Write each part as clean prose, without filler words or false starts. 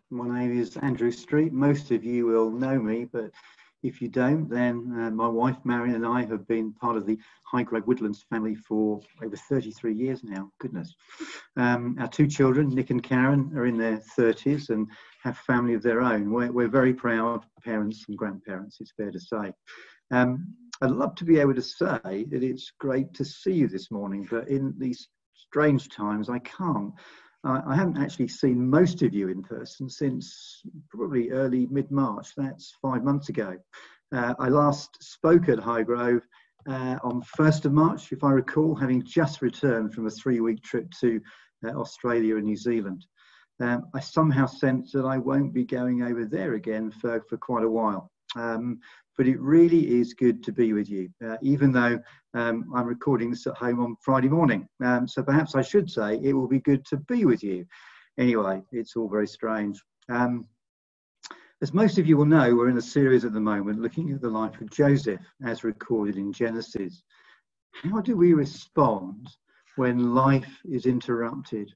My name is Andrew Street. Most of you will know me, but if you don't, then my wife Marion and I have been part of the Highgrove Woodlands family for over 33 years now. Goodness. Our two children, Nick and Karen, are in their 30s and have family of their own. We're very proud parents and grandparents, it's fair to say. I'd love to be able to say that it's great to see you this morning, but in these strange times, I can't. I haven't actually seen most of you in person since probably early mid-March. That's 5 months ago. I last spoke at Highgrove on 1st of March, if I recall, having just returned from a 3-week trip to Australia and New Zealand. I somehow sense that I won't be going over there again for quite a while. But it really is good to be with you, even though I'm recording this at home on Friday morning. So perhaps I should say it will be good to be with you. Anyway, it's all very strange. As most of you will know, we're in a series at the moment looking at the life of Joseph as recorded in Genesis. How do we respond when life is interrupted?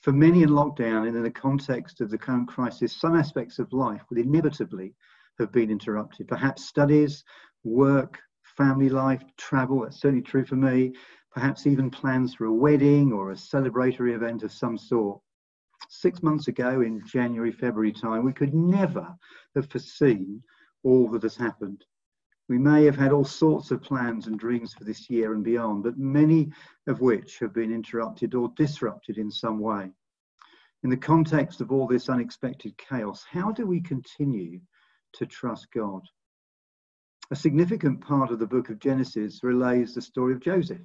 For many in lockdown and in the context of the current crisis, some aspects of life will inevitably have been interrupted. Perhaps studies, work, family life, travel, that's certainly true for me, perhaps even plans for a wedding or a celebratory event of some sort. 6 months ago in January, February time, we could never have foreseen all that has happened. We may have had all sorts of plans and dreams for this year and beyond, but many of which have been interrupted or disrupted in some way. In the context of all this unexpected chaos, how do we continue to trust God? A significant part of the book of Genesis relays the story of Joseph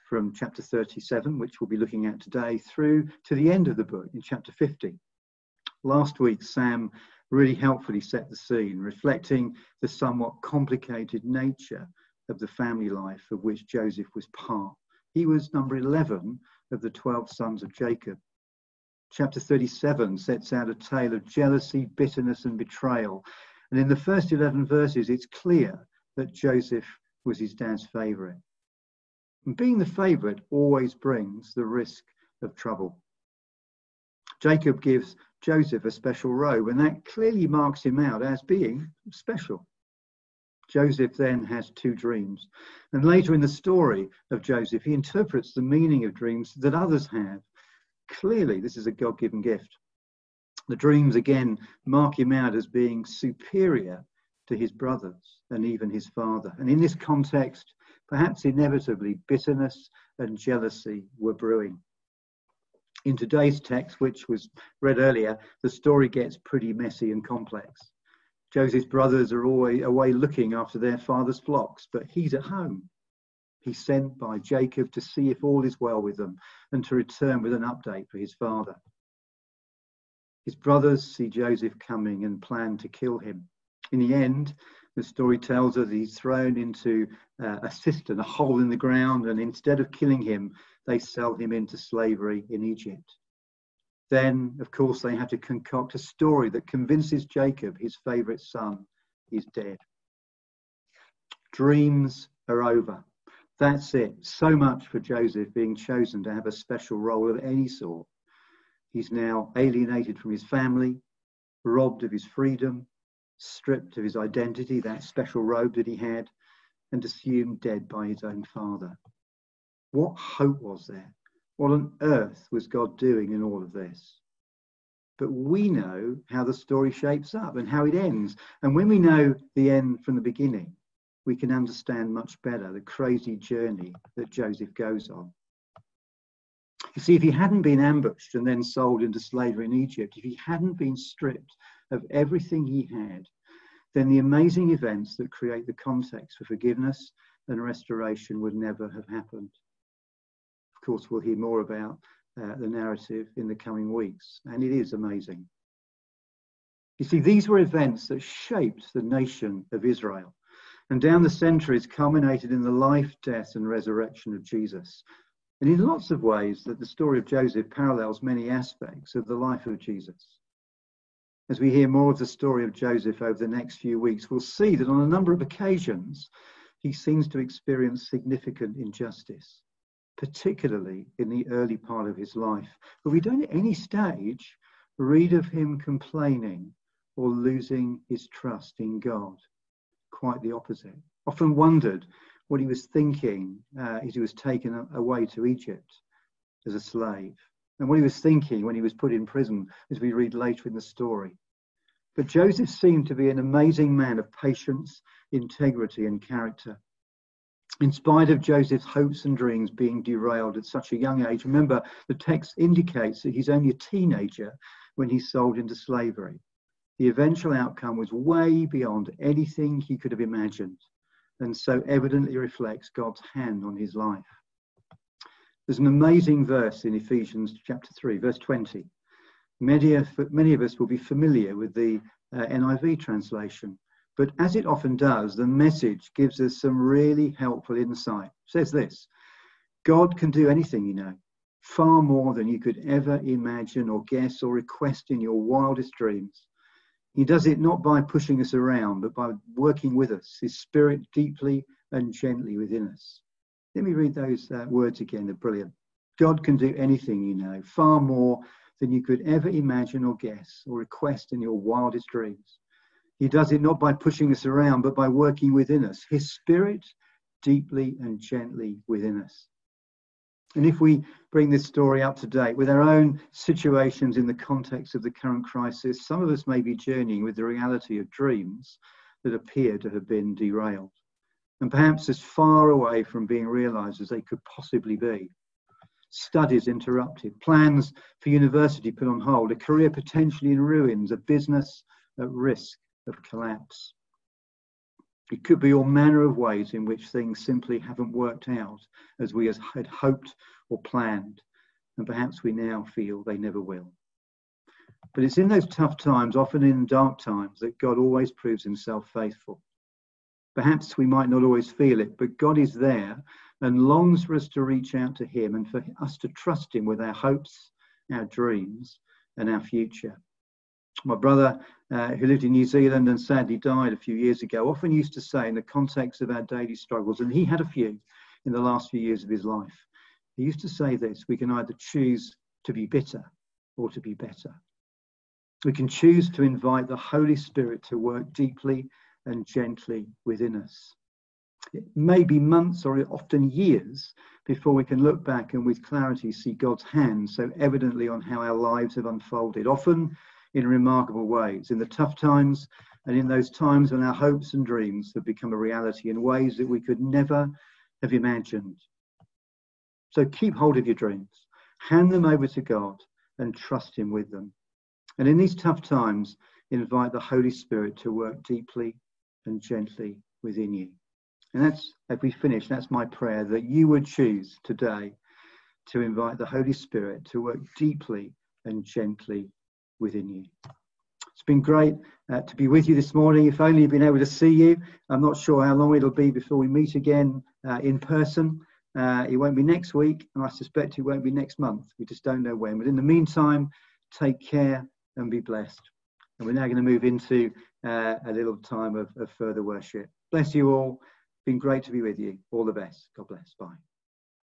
from chapter 37, which we'll be looking at today, through to the end of the book in chapter 50. Last week, Sam really helpfully set the scene, reflecting the somewhat complicated nature of the family life of which Joseph was part. He was number 11 of the 12 sons of Jacob. Chapter 37 sets out a tale of jealousy, bitterness, and betrayal. And in the first 11 verses, it's clear that Joseph was his dad's favourite. And being the favourite always brings the risk of trouble. Jacob gives Joseph a special robe, and that clearly marks him out as being special. Joseph then has 2 dreams. And later in the story of Joseph, he interprets the meaning of dreams that others have. Clearly, this is a God-given gift. The dreams again mark him out as being superior to his brothers and even his father. And in this context, perhaps inevitably, bitterness and jealousy were brewing. In today's text, which was read earlier, the story gets pretty messy and complex. Joseph's brothers are always away looking after their father's flocks, but he's at home. He's sent by Jacob to see if all is well with them and to return with an update for his father. His brothers see Joseph coming and plan to kill him. In the end, the story tells us he's thrown into a cistern, a hole in the ground, and instead of killing him, they sell him into slavery in Egypt. Then, of course, they have to concoct a story that convinces Jacob, his favourite son, is dead. Dreams are over. That's it. So much for Joseph being chosen to have a special role of any sort. He's now alienated from his family, robbed of his freedom, stripped of his identity, that special robe that he had, and assumed dead by his own father. What hope was there? What on earth was God doing in all of this? But we know how the story shapes up and how it ends. And when we know the end from the beginning, we can understand much better the crazy journey that Joseph goes on. You see, if he hadn't been ambushed and then sold into slavery in Egypt, if he hadn't been stripped of everything he had, then the amazing events that create the context for forgiveness and restoration would never have happened. Of course, we'll hear more about the narrative in the coming weeks, and it is amazing. You see, these were events that shaped the nation of Israel, and down the centuries culminated in the life, death, and resurrection of Jesus. And in lots of ways that the story of Joseph parallels many aspects of the life of Jesus. As we hear more of the story of Joseph over the next few weeks, we'll see that on a number of occasions, he seems to experience significant injustice, particularly in the early part of his life. But we don't at any stage read of him complaining or losing his trust in God. Quite the opposite. Often wondered what he was thinking as he was taken away to Egypt as a slave, and what he was thinking when he was put in prison, as we read later in the story. But Joseph seemed to be an amazing man of patience, integrity, and character. In spite of Joseph's hopes and dreams being derailed at such a young age, remember the text indicates that he's only a teenager when he's sold into slavery. The eventual outcome was way beyond anything he could have imagined, and so evidently reflects God's hand on his life. There's an amazing verse in Ephesians chapter 3, verse 20. Many of us will be familiar with the NIV translation, but as it often does, the message gives us some really helpful insight. It says this: God can do anything, you know, far more than you could ever imagine or guess or request in your wildest dreams. He does it not by pushing us around, but by working with us, his spirit deeply and gently within us. Let me read those words again, they're brilliant. God can do anything, you know, far more than you could ever imagine or guess or request in your wildest dreams. He does it not by pushing us around, but by working within us, his spirit deeply and gently within us. And if we bring this story up to date with our own situations in the context of the current crisis, some of us may be journeying with the reality of dreams that appear to have been derailed, and perhaps as far away from being realised as they could possibly be. Studies interrupted, plans for university put on hold, a career potentially in ruins, a business at risk of collapse. It could be all manner of ways in which things simply haven't worked out as we had hoped or planned, and perhaps we now feel they never will. But it's in those tough times, often in dark times, that God always proves himself faithful. Perhaps we might not always feel it, but God is there and longs for us to reach out to him and for us to trust him with our hopes, our dreams, and our future. My brother, who lived in New Zealand and sadly died a few years ago, often used to say in the context of our daily struggles, and he had a few in the last few years of his life, he used to say this: we can either choose to be bitter or to be better. We can choose to invite the Holy Spirit to work deeply and gently within us. It may be months or often years before we can look back and with clarity see God's hand so evidently on how our lives have unfolded, often in remarkable ways, in the tough times and in those times when our hopes and dreams have become a reality in ways that we could never have imagined. So keep hold of your dreams, hand them over to God and trust him with them. And in these tough times, invite the Holy Spirit to work deeply and gently within you. And that's, as we finish, that's my prayer, that you would choose today to invite the Holy Spirit to work deeply and gently within you. It's been great to be with you this morning. If only you've been able to see you. I'm not sure how long it'll be before we meet again in person. It won't be next week, and I suspect it won't be next month. We just don't know when. But in the meantime, take care and be blessed. And we're now going to move into a little time of further worship. Bless you all. Been great to be with you. All the best. God bless. Bye.